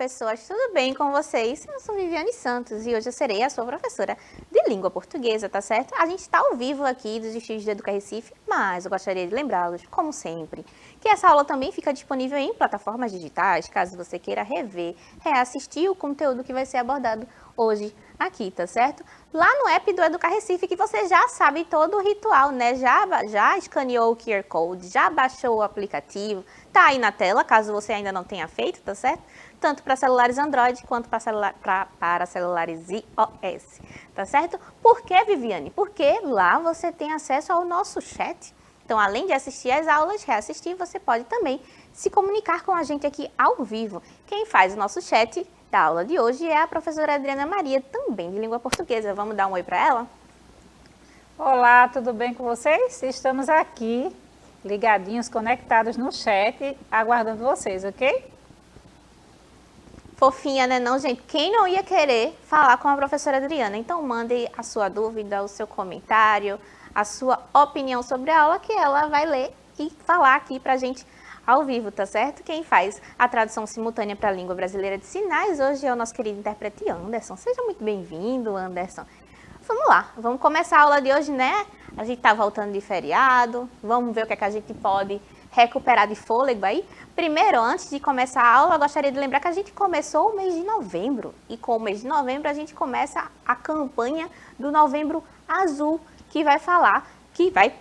pessoas, tudo bem com vocês? Eu sou Viviane Santos e hoje eu serei a sua professora de língua portuguesa, tá certo? A gente está ao vivo aqui dos estúdios do Educa Recife, mas eu gostaria de lembrá-los, como sempre, que essa aula também fica disponível em plataformas digitais, caso você queira rever, reassistir o conteúdo que vai ser abordado hoje aqui, tá certo? Lá no app do Educa Recife, que você já sabe todo o ritual, né? Já escaneou o QR Code, já baixou o aplicativo, tá aí na tela, caso você ainda não tenha feito, tá certo? Tanto para celulares Android quanto para celulares iOS, tá certo? Por que, Viviane? Porque lá você tem acesso ao nosso chat. Então, além de assistir às aulas, reassistir, você pode também se comunicar com a gente aqui ao vivo. Quem faz o nosso chat da aula de hoje é a professora Adriana Maria, também de língua portuguesa. Vamos dar um oi para ela? Olá, tudo bem com vocês? Estamos aqui, ligadinhos, conectados no chat, aguardando vocês, ok? Fofinha, né não, gente? Quem não ia querer falar com a professora Adriana? Então, mande a sua dúvida, o seu comentário, a sua opinião sobre a aula, que ela vai ler e falar aqui pra gente ao vivo, tá certo? Quem faz a tradução simultânea para a língua brasileira de sinais hoje é o nosso querido intérprete Anderson. Seja muito bem-vindo, Anderson. Vamos lá, vamos começar a aula de hoje, né? A gente tá voltando de feriado, vamos ver o que é que a gente pode recuperar de fôlego aí. Primeiro, antes de começar a aula, eu gostaria de lembrar que a gente começou o mês de novembro. E com o mês de novembro, a gente começa a campanha do Novembro Azul, que vai falar, que vai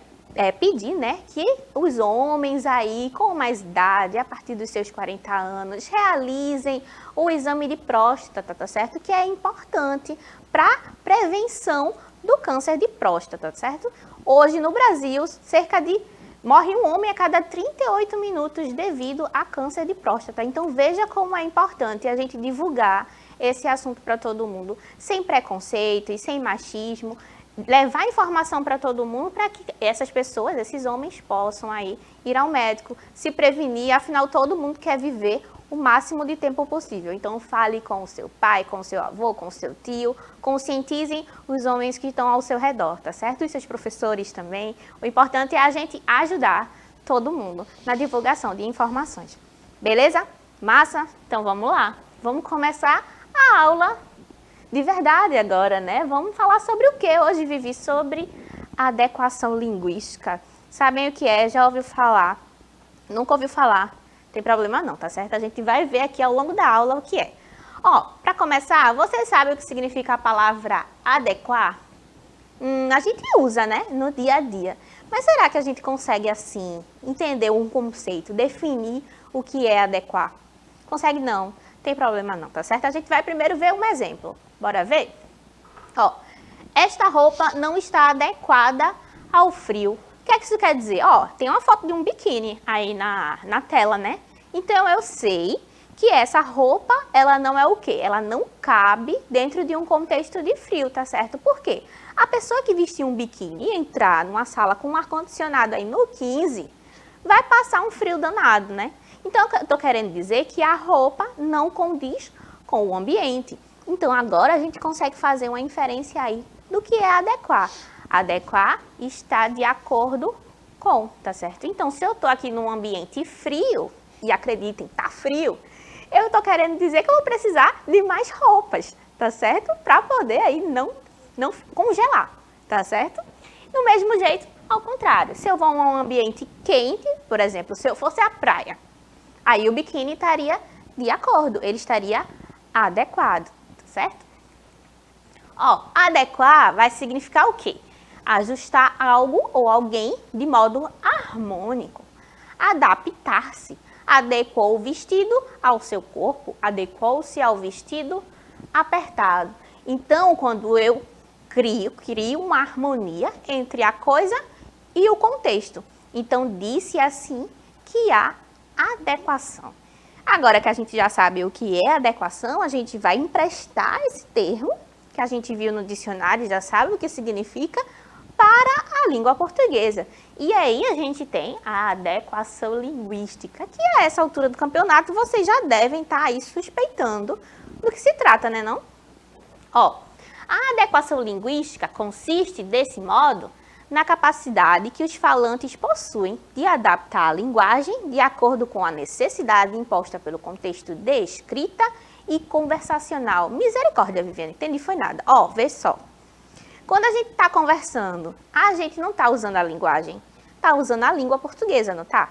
pedir, né, que os homens aí com mais idade, a partir dos seus 40 anos, realizem o exame de próstata, tá certo? Que é importante para prevenção do câncer de próstata, tá certo? Hoje no Brasil, morre um homem a cada 38 minutos devido a câncer de próstata. Então veja como é importante a gente divulgar esse assunto para todo mundo, sem preconceito e sem machismo, levar informação para todo mundo para que essas pessoas, esses homens, possam aí ir ao médico, se prevenir, afinal todo mundo quer viver o máximo de tempo possível. Então fale com o seu pai, com o seu avô, com o seu tio, conscientizem os homens que estão ao seu redor, tá certo? E seus professores também. O importante é a gente ajudar todo mundo na divulgação de informações. Beleza? Massa? Então vamos lá. Vamos começar a aula de verdade agora, né? Vamos falar sobre o que hoje, Vivi? Sobre adequação linguística. Sabem o que é? Já ouviu falar? Nunca ouviu falar? Tem problema não, tá certo? A gente vai ver aqui ao longo da aula o que é. Ó, para começar, você sabe o que significa a palavra adequar? A gente usa, né? No dia a dia. Mas será que a gente consegue, assim, entender um conceito, definir o que é adequar? Consegue não? Tem problema não, tá certo? A gente vai primeiro ver um exemplo. Bora ver? Ó, esta roupa não está adequada ao frio. O que é que isso quer dizer? Ó, tem uma foto de um biquíni aí na tela, né? Então eu sei que essa roupa, ela não é o quê? Ela não cabe dentro de um contexto de frio, tá certo? Por quê? A pessoa que vestir um biquíni e entrar numa sala com um ar-condicionado aí no 15, vai passar um frio danado, né? Então eu tô querendo dizer que a roupa não condiz com o ambiente. Então, agora a gente consegue fazer uma inferência aí do que é adequar. Adequar está de acordo com, tá certo? Então, se eu tô aqui num ambiente frio, e acreditem, tá frio, eu tô querendo dizer que eu vou precisar de mais roupas, tá certo? Para poder aí não congelar, tá certo? Do mesmo jeito, ao contrário, se eu vou a um ambiente quente, por exemplo, se eu fosse à praia, aí o biquíni estaria de acordo, ele estaria adequado. Certo? Ó, adequar vai significar o quê? Ajustar algo ou alguém de modo harmônico. Adaptar-se. Adequou o vestido ao seu corpo, adequou-se ao vestido apertado. Então, quando eu crio uma harmonia entre a coisa e o contexto. Então, disse assim que há adequação. Agora que a gente já sabe o que é adequação, a gente vai emprestar esse termo, que a gente viu no dicionário, já sabe o que significa, para a língua portuguesa. E aí a gente tem a adequação linguística, que a essa altura do campeonato vocês já devem estar aí suspeitando do que se trata, né não? Ó, a adequação linguística consiste, desse modo, na capacidade que os falantes possuem de adaptar a linguagem de acordo com a necessidade imposta pelo contexto de escrita e conversacional. Misericórdia, Viviane, entendi, foi nada. Ó, vê só. Quando a gente está conversando, a gente não está usando a linguagem, está usando a língua portuguesa, não tá?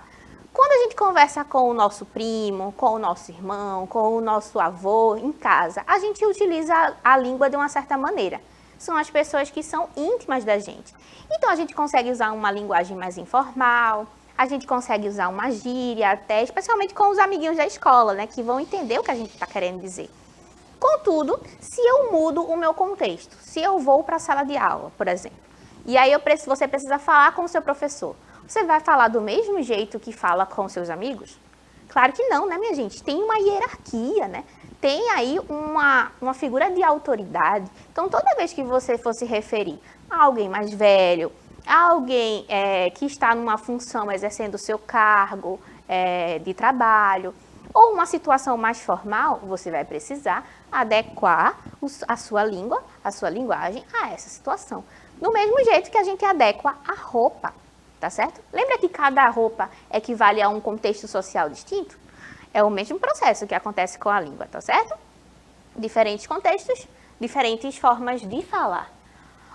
Quando a gente conversa com o nosso primo, com o nosso irmão, com o nosso avô em casa, a gente utiliza a língua de uma certa maneira. São as pessoas que são íntimas da gente. Então, a gente consegue usar uma linguagem mais informal, a gente consegue usar uma gíria até, especialmente com os amiguinhos da escola, né, que vão entender o que a gente está querendo dizer. Contudo, se eu mudo o meu contexto, se eu vou para a sala de aula, por exemplo, e aí você precisa falar com o seu professor, você vai falar do mesmo jeito que fala com seus amigos? Claro que não, né, minha gente? Tem uma hierarquia, né? Tem aí uma figura de autoridade. Então, toda vez que você for se referir a alguém mais velho, a alguém que está numa função exercendo o seu cargo de trabalho, ou uma situação mais formal, você vai precisar adequar a sua língua, a sua linguagem a essa situação. Do mesmo jeito que a gente adequa a roupa, tá certo? Lembra que cada roupa equivale a um contexto social distinto? É o mesmo processo que acontece com a língua, tá certo? Diferentes contextos, diferentes formas de falar.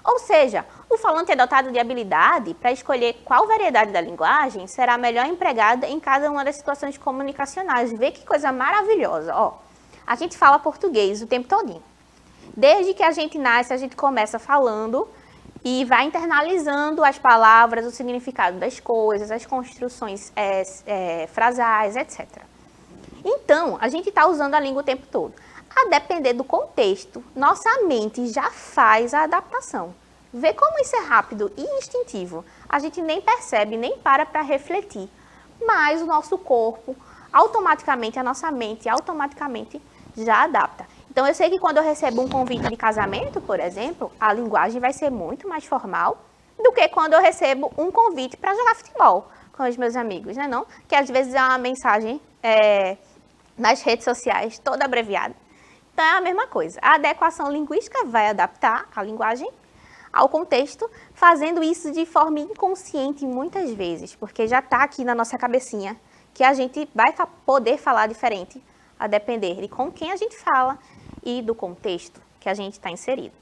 Ou seja, o falante é dotado de habilidade para escolher qual variedade da linguagem será melhor empregada em cada uma das situações comunicacionais. Vê que coisa maravilhosa, ó. A gente fala português o tempo todinho. Desde que a gente nasce, a gente começa falando e vai internalizando as palavras, o significado das coisas, as construções frasais, etc. Então, a gente está usando a língua o tempo todo. A depender do contexto, nossa mente já faz a adaptação. Vê como isso é rápido e instintivo. A gente nem percebe, nem para refletir. Mas o nosso corpo, automaticamente, a nossa mente, automaticamente já adapta. Então, eu sei que quando eu recebo um convite de casamento, por exemplo, a linguagem vai ser muito mais formal do que quando eu recebo um convite para jogar futebol com os meus amigos, né não? Que às vezes é uma mensagem nas redes sociais toda abreviada. Então, é a mesma coisa. A adequação linguística vai adaptar a linguagem ao contexto, fazendo isso de forma inconsciente muitas vezes, porque já está aqui na nossa cabecinha que a gente vai poder falar diferente a depender de com quem a gente fala e do contexto que a gente está inserido.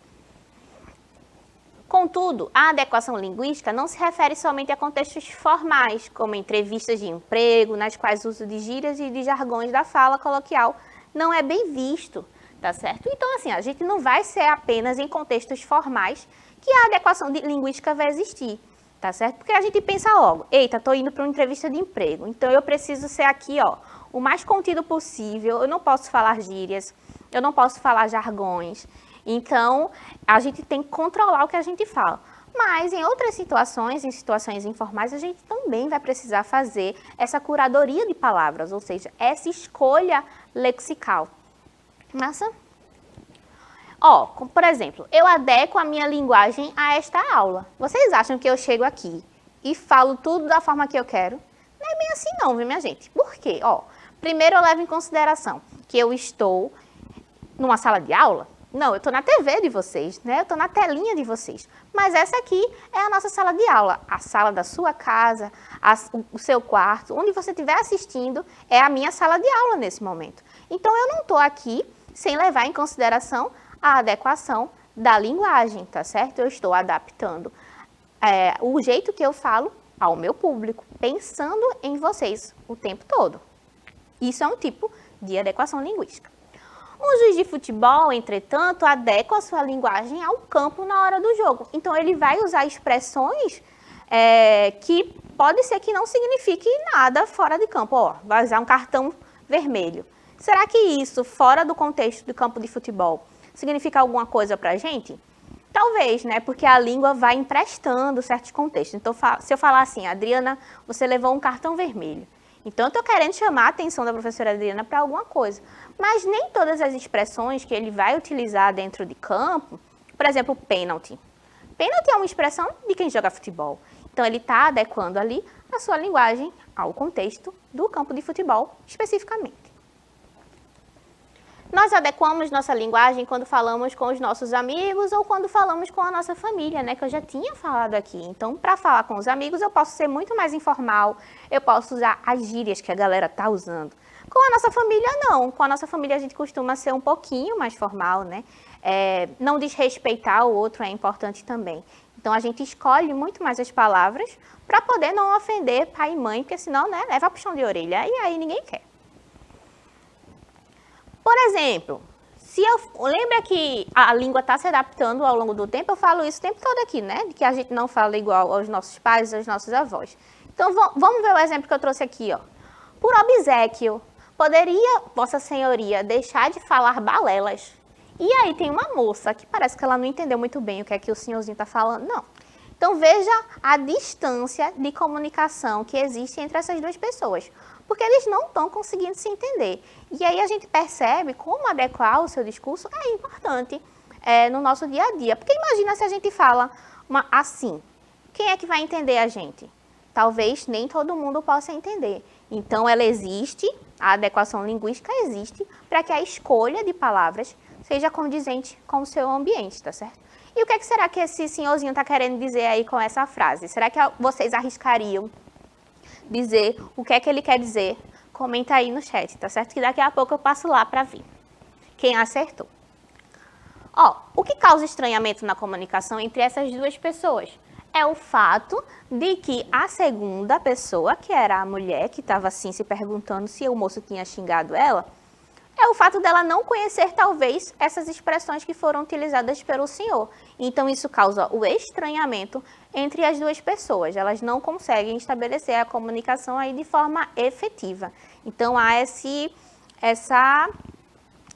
Contudo, a adequação linguística não se refere somente a contextos formais, como entrevistas de emprego, nas quais o uso de gírias e de jargões da fala coloquial não é bem visto, tá certo? Então, assim, a gente não vai ser apenas em contextos formais que a adequação linguística vai existir, tá certo? Porque a gente pensa logo, eita, tô indo para uma entrevista de emprego, então eu preciso ser aqui, ó, o mais contido possível, eu não posso falar gírias, eu não posso falar jargões. Então, a gente tem que controlar o que a gente fala. Mas em outras situações, em situações informais, a gente também vai precisar fazer essa curadoria de palavras, ou seja, essa escolha lexical. Massa? Ó, por exemplo, eu adequo a minha linguagem a esta aula. Vocês acham que eu chego aqui e falo tudo da forma que eu quero? Não é bem assim não, viu, minha gente? Por quê? Ó, primeiro eu levo em consideração que eu estou numa sala de aula. Não, eu estou na TV de vocês, né? Eu estou na telinha de vocês. Mas essa aqui é a nossa sala de aula. A sala da sua casa, o seu quarto, onde você estiver assistindo, é a minha sala de aula nesse momento. Então, eu não estou aqui sem levar em consideração a adequação da linguagem, tá certo? Eu estou adaptando o jeito que eu falo ao meu público, pensando em vocês o tempo todo. Isso é um tipo de adequação linguística. Um juiz de futebol, entretanto, adequa a sua linguagem ao campo na hora do jogo. Então, ele vai usar expressões que pode ser que não signifique nada fora de campo. Ó, vai usar um cartão vermelho. Será que isso, fora do contexto do campo de futebol, significa alguma coisa para a gente? Talvez, né? Porque a língua vai emprestando certos contextos. Então, se eu falar assim, Adriana, você levou um cartão vermelho. Então, eu estou querendo chamar a atenção da professora Adriana para alguma coisa. Mas nem todas as expressões que ele vai utilizar dentro de campo, por exemplo, pênalti. Pênalti é uma expressão de quem joga futebol. Então, ele está adequando ali a sua linguagem ao contexto do campo de futebol, especificamente. Nós adequamos nossa linguagem quando falamos com os nossos amigos ou quando falamos com a nossa família, né? Que eu já tinha falado aqui. Então, para falar com os amigos, eu posso ser muito mais informal, eu posso usar as gírias que a galera tá usando. Com a nossa família, não. Com a nossa família, a gente costuma ser um pouquinho mais formal, né? Não desrespeitar o outro é importante também. Então, a gente escolhe muito mais as palavras para poder não ofender pai e mãe, porque senão, né, leva puxão de orelha e aí ninguém quer. Por exemplo, lembra que a língua está se adaptando ao longo do tempo, eu falo isso o tempo todo aqui, né? De que a gente não fala igual aos nossos pais, aos nossos avós. Então, vamos ver o exemplo que eu trouxe aqui, ó. Por obséquio, poderia Vossa Senhoria deixar de falar balelas? E aí tem uma moça que parece que ela não entendeu muito bem o que é que o senhorzinho está falando, não. Então, veja a distância de comunicação que existe entre essas duas pessoas, porque eles não estão conseguindo se entender. E aí a gente percebe como adequar o seu discurso é importante no nosso dia a dia. Porque imagina se a gente fala assim, quem é que vai entender a gente? Talvez nem todo mundo possa entender. Então, ela existe, a adequação linguística existe, para que a escolha de palavras seja condizente com o seu ambiente, tá certo? E o que será que esse senhorzinho está querendo dizer aí com essa frase? Será que vocês arriscariam dizer o que é que ele quer dizer? Comenta aí no chat, tá certo? Que daqui a pouco eu passo lá para ver quem acertou. Ó, o que causa estranhamento na comunicação entre essas duas pessoas? É o fato de que a segunda pessoa, que era a mulher, que estava assim se perguntando se o moço tinha xingado ela, é o fato dela não conhecer, talvez, essas expressões que foram utilizadas pelo senhor. Então, isso causa o estranhamento entre as duas pessoas. Elas não conseguem estabelecer a comunicação aí de forma efetiva. Então, há esse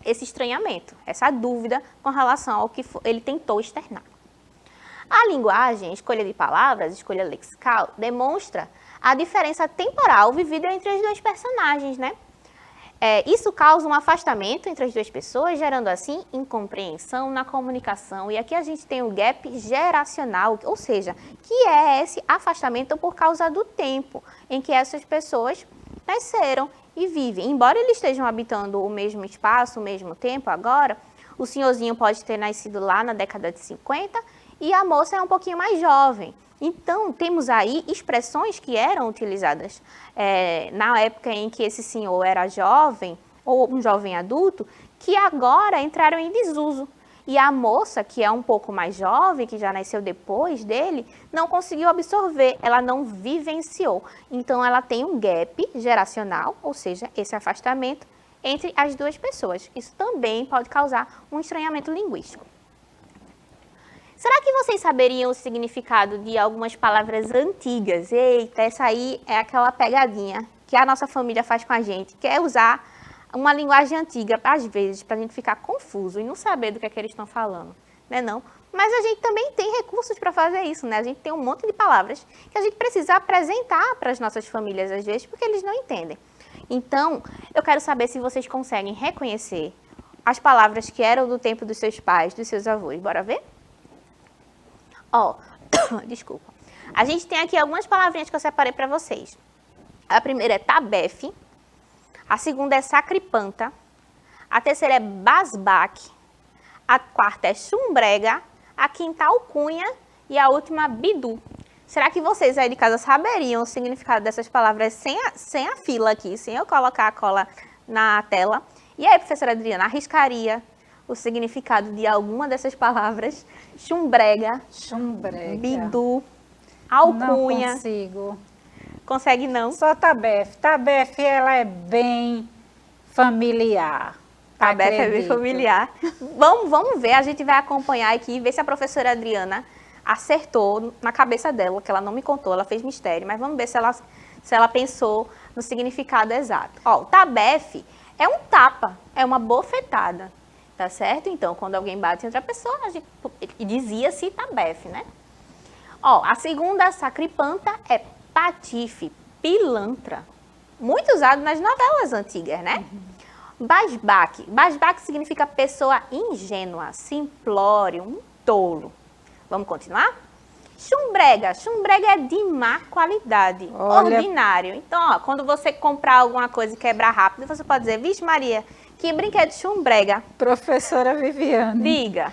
estranhamento, essa dúvida com relação ao que ele tentou externar. A linguagem, escolha de palavras, escolha lexical, demonstra a diferença temporal vivida entre os dois personagens, né? Isso causa um afastamento entre as duas pessoas, gerando assim incompreensão na comunicação. E aqui a gente tem o gap geracional, ou seja, que é esse afastamento por causa do tempo em que essas pessoas nasceram e vivem. Embora eles estejam habitando o mesmo espaço, o mesmo tempo agora, o senhorzinho pode ter nascido lá na década de 50 e a moça é um pouquinho mais jovem. Então, temos aí expressões que eram utilizadas na época em que esse senhor era jovem, ou um jovem adulto, que agora entraram em desuso. E a moça, que é um pouco mais jovem, que já nasceu depois dele, não conseguiu absorver, ela não vivenciou. Então, ela tem um gap geracional, ou seja, esse afastamento entre as duas pessoas. Isso também pode causar um estranhamento linguístico. Será que vocês saberiam o significado de algumas palavras antigas? Eita, essa aí é aquela pegadinha que a nossa família faz com a gente, que é usar uma linguagem antiga, às vezes, para a gente ficar confuso e não saber do que é que eles estão falando, né não? Mas a gente também tem recursos para fazer isso, né? A gente tem um monte de palavras que a gente precisa apresentar para as nossas famílias, às vezes, porque eles não entendem. Então, eu quero saber se vocês conseguem reconhecer as palavras que eram do tempo dos seus pais, dos seus avós. Bora ver? Ó, desculpa. A gente tem aqui algumas palavrinhas que eu separei para vocês. A primeira é tabefe, a segunda é sacripanta, a terceira é basbaque, a quarta é chumbrega, a quinta alcunha e a última bidu. Será que vocês aí de casa saberiam o significado dessas palavras sem a fila aqui, sem eu colocar a cola na tela? E aí, professora Adriana, arriscaria o significado de alguma dessas palavras? Chumbrega, bidu, alcunha. Não consigo. Consegue não? Só tabefe. Tabefe, ela é bem familiar. Tabefe é bem familiar. Vamos ver, a gente vai acompanhar aqui e ver se a professora Adriana acertou na cabeça dela, que ela não me contou, ela fez mistério, mas vamos ver se ela pensou no significado exato. Ó, o tabefe é um tapa, é uma bofetada. Tá certo? Então, quando alguém bate em outra pessoa, dizia-se tabefe, né? Ó, a segunda, sacripanta, é patife, pilantra. Muito usado nas novelas antigas, né? Basbaque. Basbaque significa pessoa ingênua, simplório, um tolo. Vamos continuar? Chumbrega. Chumbrega é de má qualidade, ordinário. Então, ó, quando você comprar alguma coisa e quebrar rápido, você pode dizer, vixe Maria, Que brinquedo chumbrega? Professora Viviane. Diga.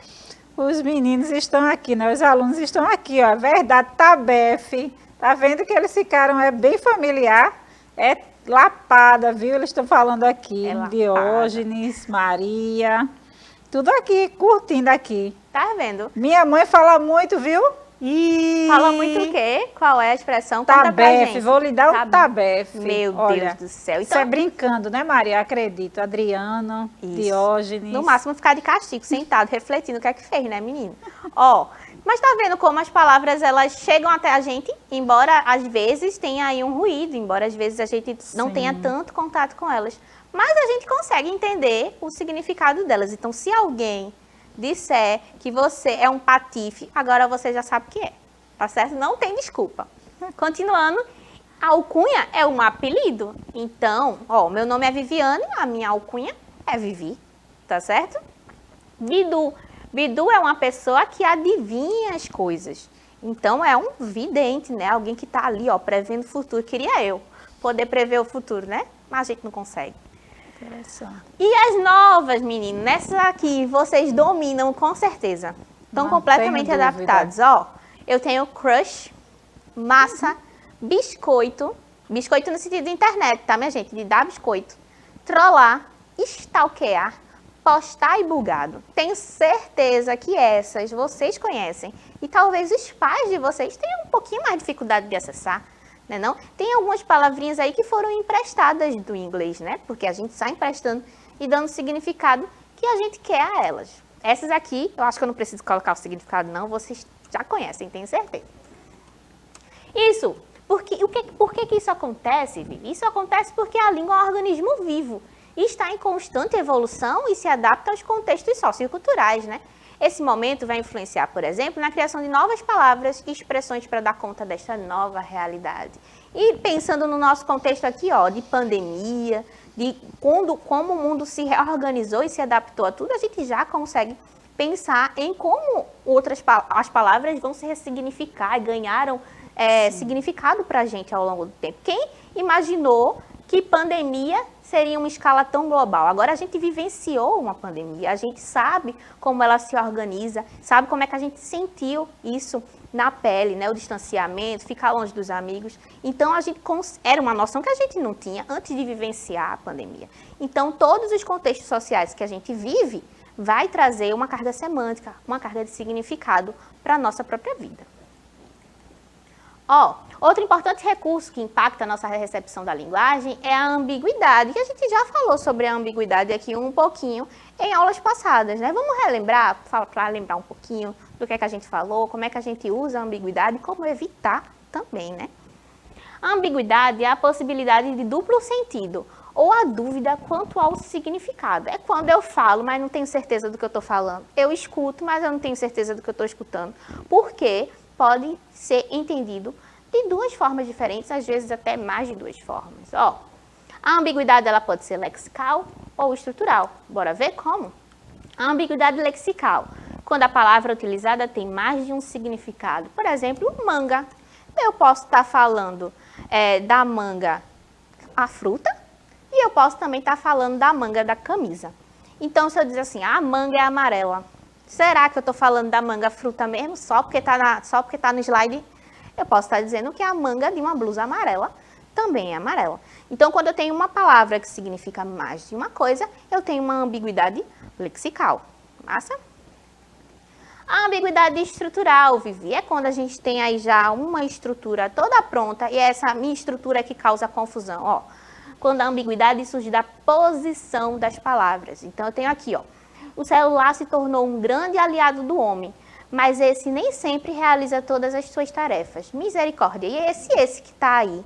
Os meninos estão aqui, né? Os alunos estão aqui, ó. Verdade, Tabefe. Tá vendo que eles ficaram, é bem familiar. É Lapada, viu? Eles estão falando aqui. É Lapada. Diógenes, Maria. Tudo aqui, curtindo aqui. Tá vendo? Minha mãe fala muito, viu? E... Fala muito o quê? Qual é a expressão? Conta pra Tabefe, gente. vou lhe dar um tabefe. Meu Olha, Deus do céu. Isso é brincando, né, Maria? Acredito. Adriano, Isso. Diógenes. No máximo ficar de castigo, sentado, refletindo o que é que fez, né, menino? Ó, mas tá vendo como as palavras, elas chegam até a gente, embora às vezes tenha aí um ruído, embora às vezes a gente não Sim. tenha tanto contato com elas. Mas a gente consegue entender o significado delas. Então, se alguém disser que você é um patife, agora você já sabe o que é, tá certo? Não tem desculpa. Continuando, a alcunha é um apelido. Então, ó, meu nome é Viviane, a minha alcunha é Vivi, tá certo? Bidu. Bidu é uma pessoa que adivinha as coisas. Então, é um vidente, né? Alguém que tá ali, ó, prevendo o futuro. Queria eu poder prever o futuro, né? Mas a gente não consegue. Interessante. E as novas, meninos, nessas aqui vocês dominam com certeza. Estão Não completamente tenho adaptados. Ó, eu tenho crush, massa, biscoito. Biscoito no sentido de internet, tá, minha gente? De dar biscoito. Trollar, stalkear, postar e bugado. Tenho certeza que essas vocês conhecem. E talvez os pais de vocês tenham um pouquinho mais de dificuldade de acessar. Né, não? Tem algumas palavrinhas aí que foram emprestadas do inglês, né? Porque a gente sai emprestando e dando significado que a gente quer a elas. Essas aqui, eu acho que eu não preciso colocar o significado não, vocês já conhecem, tenho certeza. Isso, por que isso acontece, Vivi? Isso acontece porque a língua é um organismo vivo e está em constante evolução e se adapta aos contextos socioculturais, né? Esse momento vai influenciar, por exemplo, na criação de novas palavras e expressões para dar conta desta nova realidade. E pensando no nosso contexto aqui, ó, de pandemia, de como o mundo se reorganizou e se adaptou a tudo, a gente já consegue pensar em como as palavras vão se ressignificar e ganharam significado para a gente ao longo do tempo. Quem imaginou que pandemia seria uma escala tão global? Agora a gente vivenciou uma pandemia, a gente sabe como ela se organiza, sabe como é que a gente sentiu isso na pele, né? O distanciamento, ficar longe dos amigos. Então, era uma noção que a gente não tinha antes de vivenciar a pandemia. Então, todos os contextos sociais que a gente vive vai trazer uma carga semântica, uma carga de significado para a nossa própria vida. Ó, outro importante recurso que impacta a nossa recepção da linguagem é a ambiguidade, que a gente já falou sobre a ambiguidade aqui um pouquinho em aulas passadas, né? Vamos relembrar, para lembrar um pouquinho do que é que a gente falou, como é que a gente usa a ambiguidade e como evitar também, né? A ambiguidade é a possibilidade de duplo sentido ou a dúvida quanto ao significado. É quando eu falo, mas não tenho certeza do que eu estou falando. Eu escuto, mas eu não tenho certeza do que eu estou escutando. Porque pode ser entendido de duas formas diferentes, às vezes até mais de duas formas. Ó, a ambiguidade ela pode ser lexical ou estrutural. Bora ver como? A ambiguidade lexical, quando a palavra utilizada tem mais de um significado. Por exemplo, manga. Eu posso estar falando da manga a fruta e eu posso também estar falando da manga da camisa. Então, se eu dizer assim, a manga é amarela, será que eu estou falando da manga fruta mesmo, só porque está no slide? Eu posso estar dizendo que a manga de uma blusa amarela também é amarela. Então, quando eu tenho uma palavra que significa mais de uma coisa, eu tenho uma ambiguidade lexical. Massa? A ambiguidade estrutural, Vivi, é quando a gente tem aí já uma estrutura toda pronta e é essa minha estrutura que causa confusão. Ó, quando a ambiguidade surge da posição das palavras. Então, eu tenho aqui, ó. O celular se tornou um grande aliado do homem, mas esse nem sempre realiza todas as suas tarefas. Misericórdia. E esse que está aí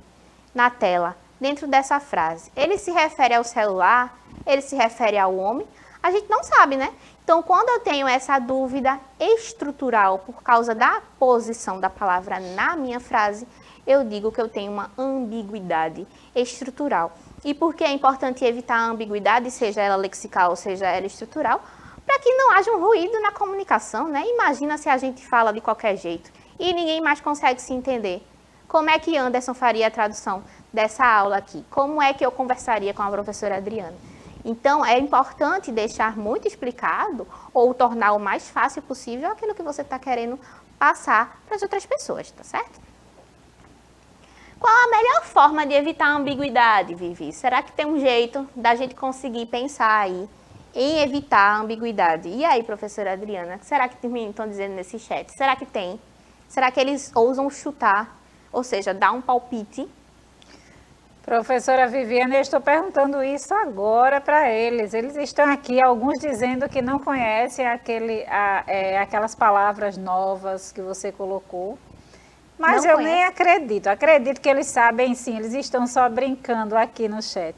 na tela, dentro dessa frase, ele se refere ao celular? Ele se refere ao homem? A gente não sabe, né? Então, quando eu tenho essa dúvida estrutural por causa da posição da palavra na minha frase, eu digo que eu tenho uma ambiguidade estrutural. E por que é importante evitar a ambiguidade, seja ela lexical ou seja ela estrutural? Para que não haja um ruído na comunicação, né? Imagina se a gente fala de qualquer jeito e ninguém mais consegue se entender. Como é que Anderson faria a tradução dessa aula aqui? Como é que eu conversaria com a professora Adriana? Então, é importante deixar muito explicado ou tornar o mais fácil possível aquilo que você está querendo passar para as outras pessoas, tá certo? Qual a melhor forma de evitar a ambiguidade, Vivi? Será que tem um jeito da gente conseguir pensar aí em evitar a ambiguidade? E aí, professora Adriana, será que estão dizendo nesse chat? Será que tem? Será que eles ousam chutar, ou seja, dar um palpite? Professora Viviane, eu estou perguntando isso agora para eles. Eles estão aqui, alguns dizendo que não conhecem aquelas palavras novas que você colocou. Mas Não eu conhece? nem acredito. Acredito que eles sabem sim, eles estão só brincando aqui no chat.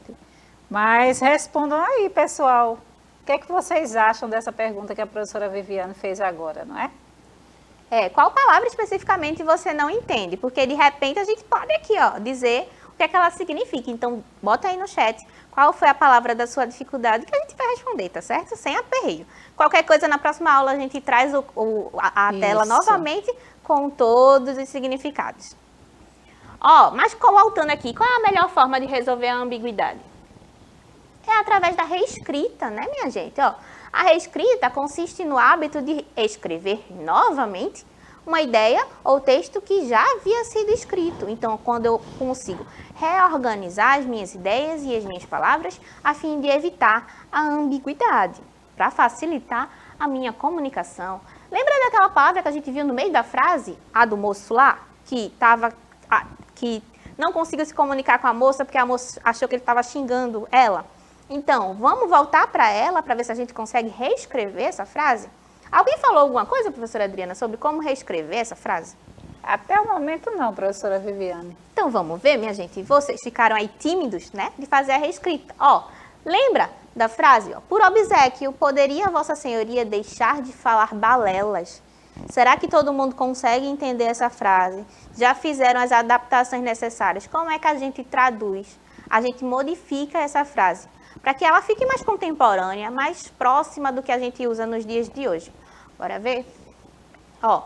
Mas respondam aí, pessoal. O que é que vocês acham dessa pergunta que a professora Viviane fez agora, não é? Qual palavra especificamente você não entende? Porque de repente a gente pode aqui, ó, dizer o que é que ela significa. Então, bota aí no chat qual foi a palavra da sua dificuldade que a gente vai responder, tá certo? Sem aperreio. Qualquer coisa, na próxima aula a gente traz a tela novamente com todos os significados. Ó, mas voltando aqui, qual é a melhor forma de resolver a ambiguidade? É através da reescrita, né, minha gente? Ó, a reescrita consiste no hábito de escrever novamente uma ideia ou texto que já havia sido escrito. Então, quando eu consigo reorganizar as minhas ideias e as minhas palavras a fim de evitar a ambiguidade, para facilitar a minha comunicação. Lembra daquela palavra que a gente viu no meio da frase, a do moço lá, que não conseguiu se comunicar com a moça porque a moça achou que ele estava xingando ela? Então, vamos voltar para ela para ver se a gente consegue reescrever essa frase? Alguém falou alguma coisa, professora Adriana, sobre como reescrever essa frase? Até o momento não, professora Viviane. Então, vamos ver, minha gente. Vocês ficaram aí tímidos, né, de fazer a reescrita. Ó, lembra da frase? Ó, por obséquio, poderia Vossa Senhoria deixar de falar balelas? Será que todo mundo consegue entender essa frase? Já fizeram as adaptações necessárias? Como é que a gente traduz? A gente modifica essa frase para que ela fique mais contemporânea, mais próxima do que a gente usa nos dias de hoje. Bora ver? Ó,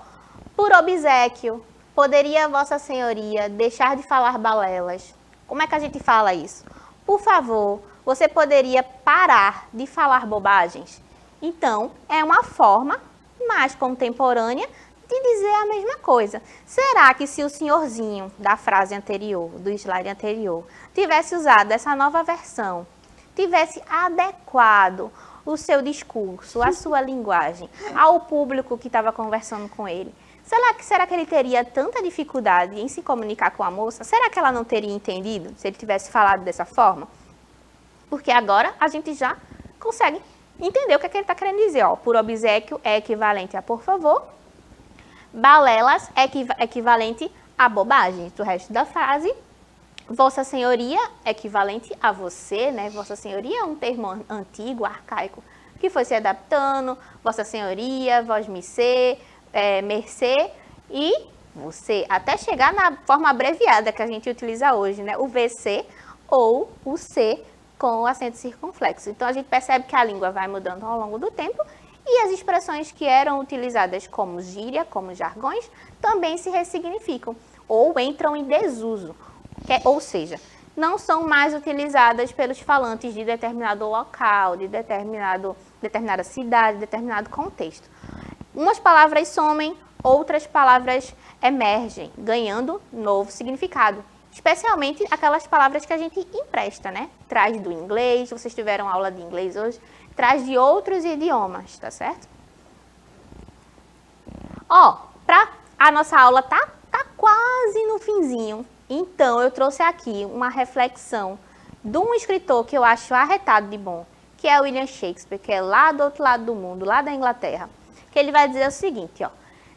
por obséquio, poderia Vossa Senhoria deixar de falar balelas? Como é que a gente fala isso? Por favor, você poderia parar de falar bobagens? Então, é uma forma mais contemporânea de dizer a mesma coisa. Será que se o senhorzinho da frase anterior, do slide anterior, tivesse usado essa nova versão, tivesse adequado o seu discurso, a sua linguagem, ao público que estava conversando com ele, será que ele teria tanta dificuldade em se comunicar com a moça? Será que ela não teria entendido se ele tivesse falado dessa forma? Porque agora a gente já consegue entender o que é que ele está querendo dizer. Ó, por obséquio é equivalente a por favor, balelas é equivalente a bobagem. O resto da frase, Vossa Senhoria é equivalente a você, né? Vossa Senhoria é um termo antigo, arcaico, que foi se adaptando. Vossa Senhoria, vós mercê, mercê e você, até chegar na forma abreviada que a gente utiliza hoje, né? O VC ou o C com o acento circunflexo. Então, a gente percebe que a língua vai mudando ao longo do tempo e as expressões que eram utilizadas como gíria, como jargões, também se ressignificam ou entram em desuso. Ou seja, não são mais utilizadas pelos falantes de determinado local, de determinada cidade, determinado contexto. Umas palavras somem, outras palavras emergem, ganhando novo significado. Especialmente aquelas palavras que a gente empresta, né? Traz do inglês, vocês tiveram aula de inglês hoje, traz de outros idiomas, tá certo? Ó, a nossa aula tá quase no finzinho. Então, eu trouxe aqui uma reflexão de um escritor que eu acho arretado de bom, que é William Shakespeare, que é lá do outro lado do mundo, lá da Inglaterra, que ele vai dizer o seguinte, ó: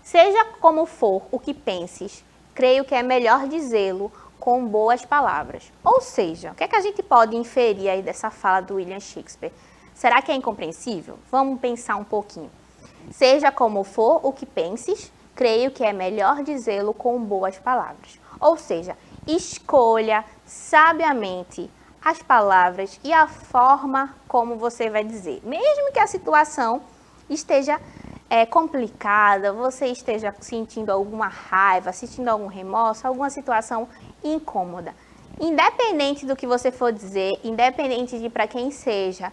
seja como for o que penses, creio que é melhor dizê-lo com boas palavras. Ou seja, o que é que a gente pode inferir aí dessa fala do William Shakespeare? Será que é incompreensível? Vamos pensar um pouquinho. Seja como for o que penses, creio que é melhor dizê-lo com boas palavras. Ou seja, escolha sabiamente as palavras e a forma como você vai dizer. Mesmo que a situação esteja complicada, você esteja sentindo alguma raiva, sentindo algum remorso, alguma situação incômoda. Independente do que você for dizer, independente de para quem seja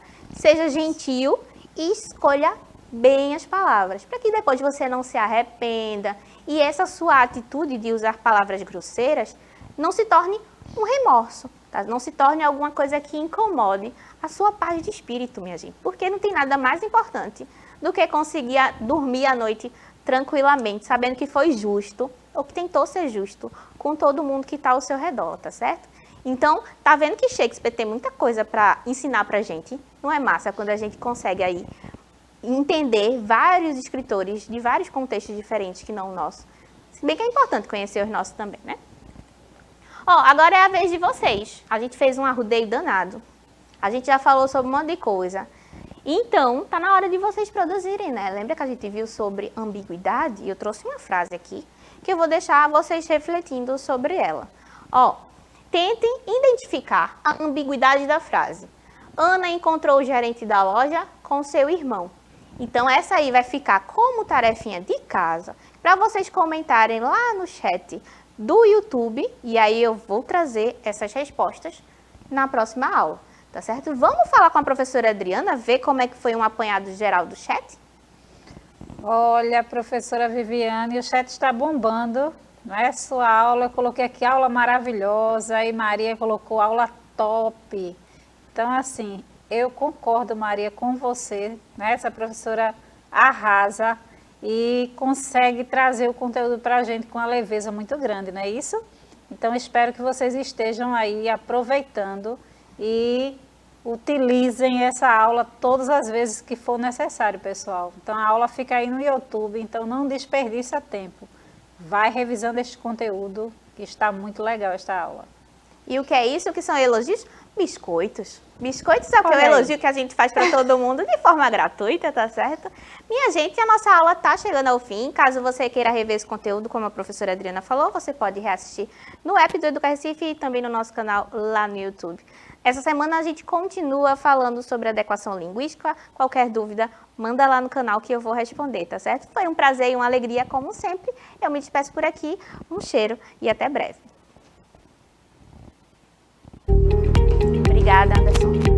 gentil e escolha bem as palavras, para que depois você não se arrependa e essa sua atitude de usar palavras grosseiras não se torne um remorso, tá? Não se torne alguma coisa que incomode a sua paz de espírito, minha gente, porque não tem nada mais importante do que conseguir dormir à noite tranquilamente, sabendo que foi justo, ou que tentou ser justo, com todo mundo que está ao seu redor, tá certo? Então, tá vendo que Shakespeare tem muita coisa para ensinar pra gente? Não é massa quando a gente consegue aí entender vários escritores de vários contextos diferentes que não o nosso. Se bem que é importante conhecer os nossos também, né? Ó, agora é a vez de vocês. A gente fez um arrudeio danado. A gente já falou sobre um monte de coisa. Então, tá na hora de vocês produzirem, né? Lembra que a gente viu sobre ambiguidade? E eu trouxe uma frase aqui que eu vou deixar vocês refletindo sobre ela. Ó, tentem identificar a ambiguidade da frase. Ana encontrou o gerente da loja com seu irmão. Então, essa aí vai ficar como tarefinha de casa para vocês comentarem lá no chat do YouTube. E aí eu vou trazer essas respostas na próxima aula. Tá certo? Vamos falar com a professora Adriana, ver como é que foi um apanhado geral do chat? Olha, professora Viviane, o chat está bombando, não é? Sua aula, eu coloquei aqui aula maravilhosa e Maria colocou aula top. Então, assim, eu concordo, Maria, com você, né? Essa professora arrasa e consegue trazer o conteúdo para a gente com uma leveza muito grande, não é isso? Então, espero que vocês estejam aí aproveitando e utilizem essa aula todas as vezes que for necessário, pessoal. Então, a aula fica aí no YouTube, então não desperdiça tempo. Vai revisando este conteúdo, que está muito legal esta aula. E o que é isso? O que são elogios? Biscoitos. Biscoitos é o que é o elogio que a gente faz para todo mundo de forma gratuita, tá certo? Minha gente, a nossa aula tá chegando ao fim. Caso você queira rever esse conteúdo, como a professora Adriana falou, você pode reassistir no app do Educa Recife e também no nosso canal lá no YouTube. Essa semana a gente continua falando sobre adequação linguística. Qualquer dúvida, manda lá no canal que eu vou responder, tá certo? Foi um prazer e uma alegria, como sempre. Eu me despeço por aqui. Um cheiro e até breve. Obrigada, Anderson.